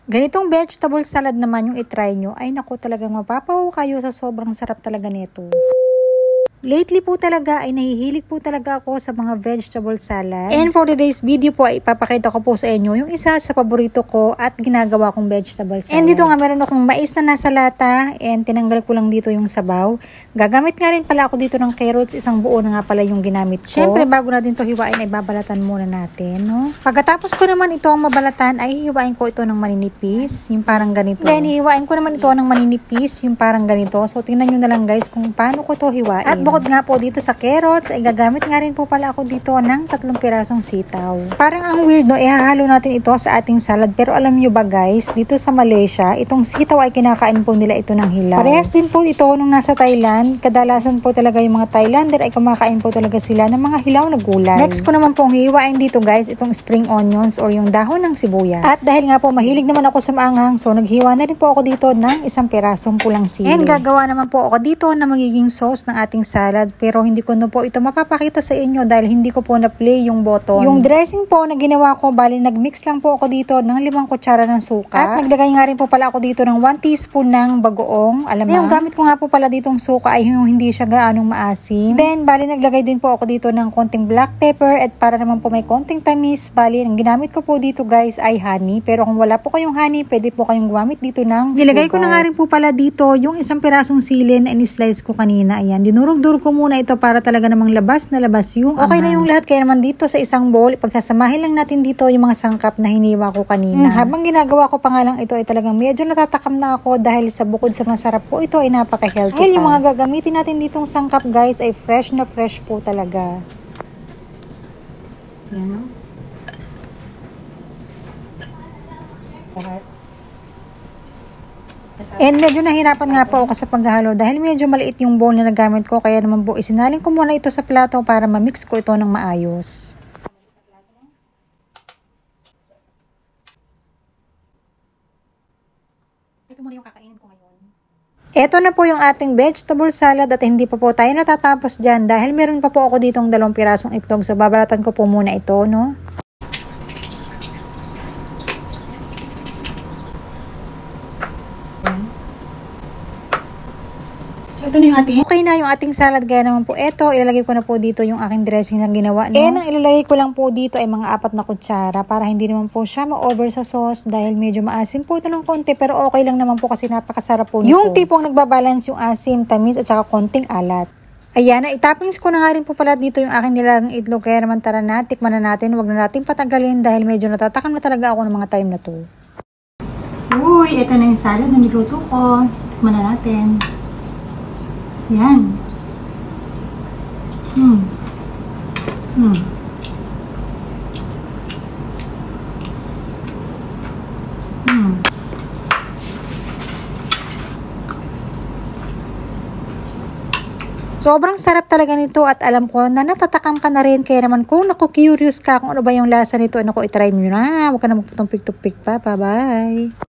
Ganitong vegetable salad naman yung itry nyo, ay naku talagang mapapaw kayo sa sobrang sarap talaga nito. Lately po talaga ay nahihilig po talaga ako sa mga vegetable salad. And for today's video po ay ipapakita ko po sa inyo yung isa sa paborito ko at ginagawa kong vegetable salad. And dito nga meron akong mais na nasa lata and tinanggal ko lang dito yung sabaw. Gagamit nga rin pala ako dito ng carrots, isang buo na nga pala yung ginamit ko. Syempre bago natin to hiwain ay babalatan muna natin, no? Pagkatapos ko naman ito ang mabalatan ay hiwain ko ito ng maninipis, yung parang ganito. Then hiwain ko naman ito ng maninipis, yung parang ganito. So tingnan nyo na lang guys kung paano ko to hiwain. At bukod nga po dito sa carrots, ay gagamit nga rin po pala ako dito ng 3 pirasong sitaw. Parang ang weird, no? Ihahalo natin ito sa ating salad. Pero alam nyo ba guys, dito sa Malaysia, itong sitaw ay kinakain po nila ito ng hilaw. Parehas din po ito nung nasa Thailand. Kadalasan po talaga yung mga Thailander ay kumakain po talaga sila ng mga hilaw na gulay. Next ko naman pong hiwain dito guys, itong spring onions or yung dahon ng sibuyas. At dahil nga po mahilig naman ako sa maanghang, so naghiwa na rin po ako dito ng 1 pirasong pulang sili. And gagawa naman po ako dito na magiging sauce ng ating salad. Pero hindi ko na po ito mapapakita sa inyo dahil hindi ko po na-play yung button. Yung dressing po na ginawa ko, bali nagmix lang po ako dito ng 5 kutsara ng suka. At naglagay nga rin po pala ako dito ng 1 teaspoon ng bagoong alamang. Yung gamit ko nga po pala ditong suka ay yung hindi siya gaanong maasim. Then bali naglagay din po ako dito ng konting black pepper at para naman po may konting tamis, bali ang ginamit ko po dito guys ay honey. Pero kung wala po kayong honey, pwede po kayong gumamit dito ng nilagay ko na nga rin po pala dito yung 1 pirasong sili na in-slice ko kanina. Ayan, dinurog-durog ko muna ito para talaga namang labas na labas yung okay na yung lahat. Kaya naman dito sa isang bowl, pagsasamahin lang natin dito yung mga sangkap na hiniwa ko kanina. Habang ginagawa ko pa nga lang ito ay talagang medyo natatakam na ako dahil sa bukod sa masarap po ito ay napaka-healthy. Dahil yung mga gagamitin natin ditong sangkap guys ay fresh na fresh po talaga. Yan. And medyo nahirapan nga po ako sa paghahalo dahil medyo maliit yung bowl na nagamit ko, kaya naman po isinaling ko muna ito sa plato para ma-mix ko ito ng maayos. Ito muna yung kakainin ko ngayon. Ito na po yung ating vegetable salad at hindi pa po tayo natatapos dyan dahil meron pa po ako ditong 2 pirasong itlog, so babalatan ko po muna ito, no? Ito na yung ating. Okay na yung ating salad, kaya naman po eto, ilalagay ko na po dito yung aking dressing na ginawa, no? And ang ilalagay ko lang po dito ay mga 4 na kutsara para hindi naman po siya ma-over sa sauce dahil medyo maasim po ito ng konti, pero okay lang naman po kasi napakasarap po nito. Yung tipong nagbabalance yung asim, tamis at saka konting alat. Ayan, itappings ko na nga rin po pala dito yung aking nilagang itlog, kaya naman tara na, tikman na natin, wag na natin patagalin dahil medyo natatakam na talaga ako ng mga time na to. Uy, ito na yung salad na niluto ko. Tikman na natin. Yan. Sobrang sarap talaga nito at alam ko na natatakam ka na rin, kaya naman kung naku-curious ka kung ano ba yung lasa nito, naku, itry mo na. Huwag ka na magpatumpik-tupik pa. Bye-bye.